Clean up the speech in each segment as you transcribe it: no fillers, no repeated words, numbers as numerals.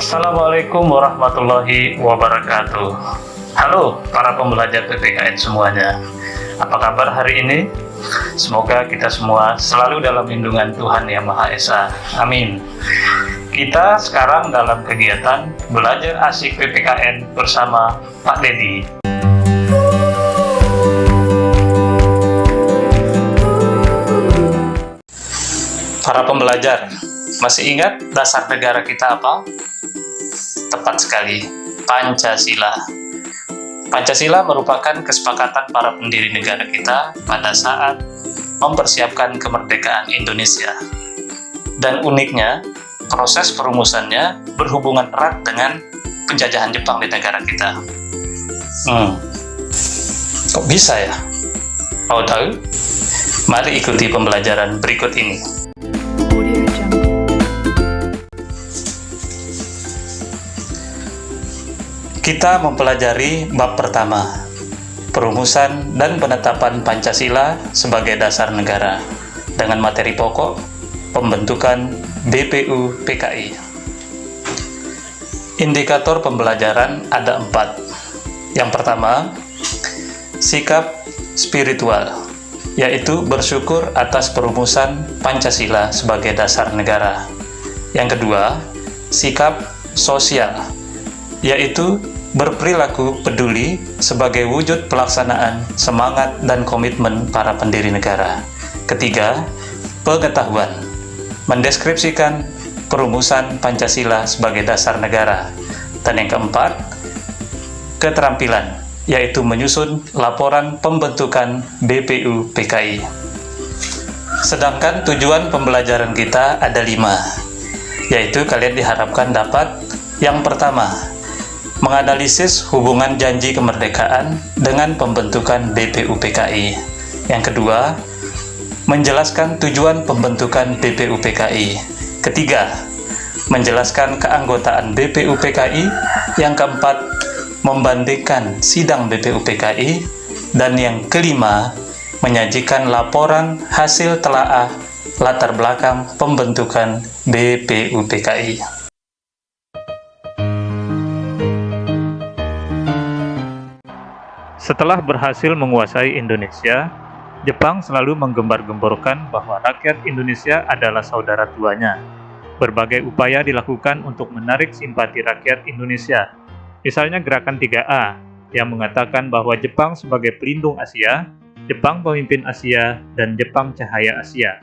Assalamualaikum warahmatullahi wabarakatuh. Halo para pembelajar PPKN semuanya. Apa kabar hari ini? Semoga kita semua selalu dalam lindungan Tuhan Yang Maha Esa. Amin. Kita sekarang dalam kegiatan belajar asik PPKN bersama Pak Dedi. Para pembelajar, masih ingat dasar negara kita apa? Tepat sekali, Pancasila. Pancasila merupakan kesepakatan para pendiri negara kita pada saat mempersiapkan kemerdekaan Indonesia. Dan uniknya, proses perumusannya berhubungan erat dengan penjajahan Jepang di negara kita. Kok bisa ya? Mau tahu? Mari ikuti pembelajaran berikut ini. Kita mempelajari bab pertama, perumusan dan penetapan Pancasila sebagai dasar negara, dengan materi pokok, pembentukan BPU PKI. Indikator pembelajaran ada 4. Yang pertama, sikap spiritual, yaitu bersyukur atas perumusan Pancasila sebagai dasar negara. Yang kedua, sikap sosial, yaitu berperilaku peduli sebagai wujud pelaksanaan semangat dan komitmen para pendiri negara. Ketiga, pengetahuan, mendeskripsikan perumusan Pancasila sebagai dasar negara. Dan yang keempat, keterampilan, yaitu menyusun laporan pembentukan BPU PKI. Sedangkan tujuan pembelajaran kita ada 5, yaitu kalian diharapkan dapat yang pertama, menganalisis hubungan janji kemerdekaan dengan pembentukan BPU PKI. Yang kedua, menjelaskan tujuan pembentukan BPU PKI. Ketiga, menjelaskan keanggotaan BPU PKI. Yang keempat, membandingkan sidang BPU PKI. Dan yang kelima, menyajikan laporan hasil telaah latar belakang pembentukan BPU PKI. Setelah berhasil menguasai Indonesia, Jepang selalu menggembar-gemborkan bahwa rakyat Indonesia adalah saudara tuanya. Berbagai upaya dilakukan untuk menarik simpati rakyat Indonesia. Misalnya Gerakan 3A, yang mengatakan bahwa Jepang sebagai pelindung Asia, Jepang pemimpin Asia, dan Jepang cahaya Asia.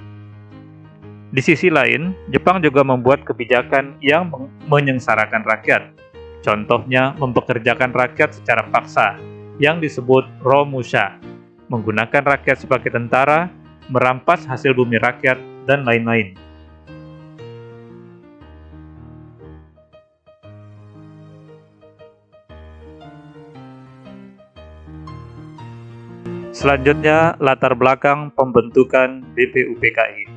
Di sisi lain, Jepang juga membuat kebijakan yang menyengsarakan rakyat. Contohnya, mempekerjakan rakyat secara paksa, yang disebut Romusha, menggunakan rakyat sebagai tentara, merampas hasil bumi rakyat, dan lain-lain. Selanjutnya, latar belakang pembentukan BPU PKI.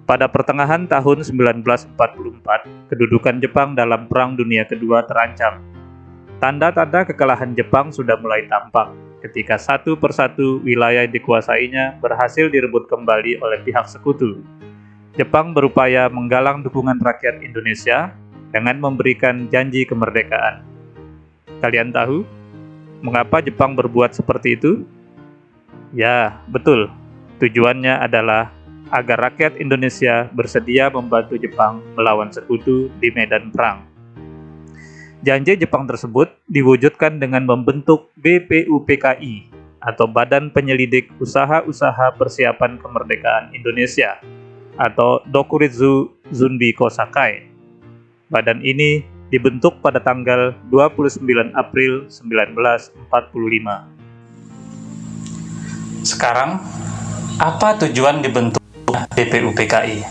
Pada pertengahan tahun 1944, kedudukan Jepang dalam Perang Dunia Kedua terancam. Tanda-tanda kekalahan Jepang sudah mulai tampak ketika satu persatu wilayah yang dikuasainya berhasil direbut kembali oleh pihak sekutu. Jepang berupaya menggalang dukungan rakyat Indonesia dengan memberikan janji kemerdekaan. Kalian tahu mengapa Jepang berbuat seperti itu? Ya, betul. Tujuannya adalah agar rakyat Indonesia bersedia membantu Jepang melawan sekutu di medan perang. Janji Jepang tersebut diwujudkan dengan membentuk BPU PKI atau Badan Penyelidik Usaha-Usaha Persiapan Kemerdekaan Indonesia atau Dokuritsu Zunbi Kosakai. Badan ini dibentuk pada tanggal 29 April 1945. Sekarang, apa tujuan dibentuk BPU PKI?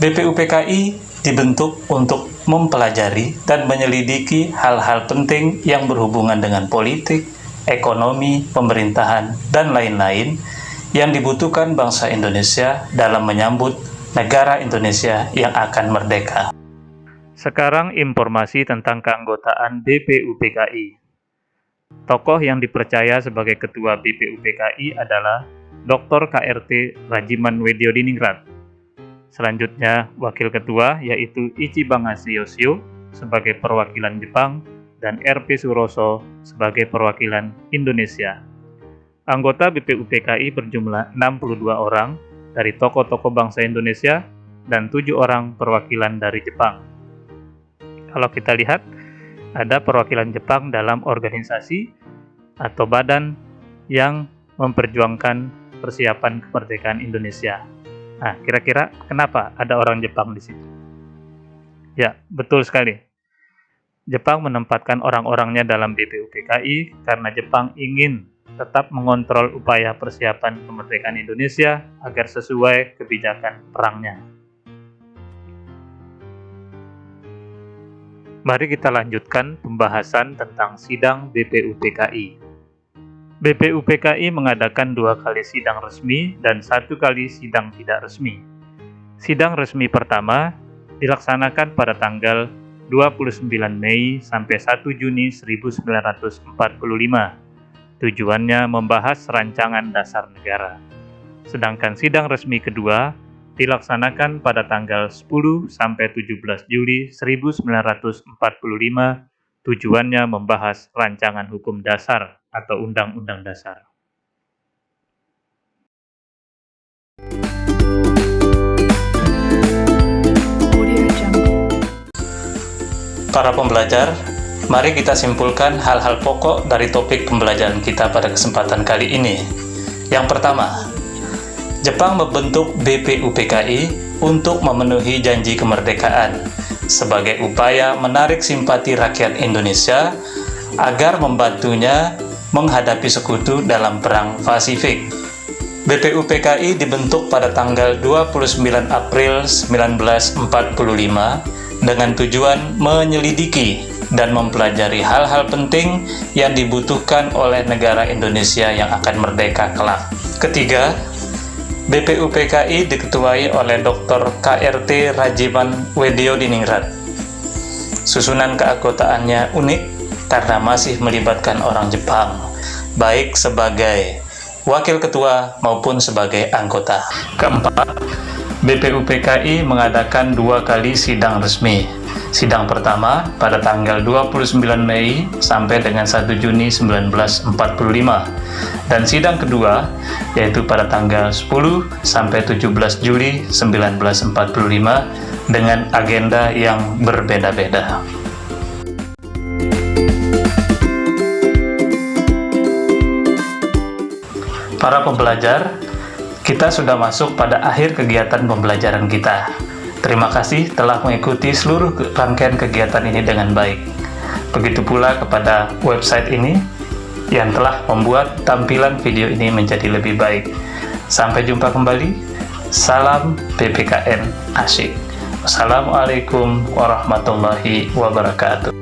BPU PKI dibentuk untuk mempelajari dan menyelidiki hal-hal penting yang berhubungan dengan politik, ekonomi, pemerintahan, dan lain-lain yang dibutuhkan bangsa Indonesia dalam menyambut negara Indonesia yang akan merdeka. Sekarang informasi tentang keanggotaan BPU PKI. Tokoh yang dipercaya sebagai ketua BPU PKI adalah Dr. KRT Rajiman Wedio Diningrat. Selanjutnya, Wakil Ketua yaitu Ichibagashi Yoshio sebagai perwakilan Jepang dan R.P. Suroso sebagai perwakilan Indonesia. Anggota BPUPKI berjumlah 62 orang dari tokoh-tokoh bangsa Indonesia dan 7 orang perwakilan dari Jepang. Kalau kita lihat, ada perwakilan Jepang dalam organisasi atau badan yang memperjuangkan persiapan kemerdekaan Indonesia. Nah, kira-kira kenapa ada orang Jepang di situ? Ya, betul sekali. Jepang menempatkan orang-orangnya dalam BPUPKI karena Jepang ingin tetap mengontrol upaya persiapan kemerdekaan Indonesia agar sesuai kebijakan perangnya. Mari kita lanjutkan pembahasan tentang sidang BPUPKI. BPUPKI mengadakan 2 kali sidang resmi dan 1 kali sidang tidak resmi. Sidang resmi pertama dilaksanakan pada tanggal 29 Mei sampai 1 Juni 1945. Tujuannya membahas rancangan dasar negara. Sedangkan sidang resmi kedua dilaksanakan pada tanggal 10 sampai 17 Juli 1945. Tujuannya membahas rancangan hukum dasar atau Undang-Undang Dasar. Para pembelajar, mari kita simpulkan hal-hal pokok dari topik pembelajaran kita pada kesempatan kali ini. Yang pertama, Jepang membentuk BPUPKI untuk memenuhi janji kemerdekaan sebagai upaya menarik simpati rakyat Indonesia agar membantunya menghadapi sekutu dalam Perang Pasifik. BPUPKI dibentuk pada tanggal 29 April 1945 dengan tujuan menyelidiki dan mempelajari hal-hal penting yang dibutuhkan oleh negara Indonesia yang akan merdeka kelak. Ketiga, BPUPKI diketuai oleh Dr. KRT Rajiman Weddiodiningrat. Susunan keanggotaannya unik karena masih melibatkan orang Jepang, baik sebagai wakil ketua maupun sebagai anggota. Keempat, BPUPKI mengadakan 2 kali sidang resmi. Sidang pertama pada tanggal 29 Mei sampai dengan 1 Juni 1945 dan sidang kedua yaitu pada tanggal 10 sampai 17 Juli 1945 dengan agenda yang berbeda-beda. Para pembelajar, kita sudah masuk pada akhir kegiatan pembelajaran kita. Terima kasih telah mengikuti seluruh rangkaian kegiatan ini dengan baik. Begitu pula kepada website ini yang telah membuat tampilan video ini menjadi lebih baik. Sampai jumpa kembali. Salam PPKN Asyik. Wassalamualaikum warahmatullahi wabarakatuh.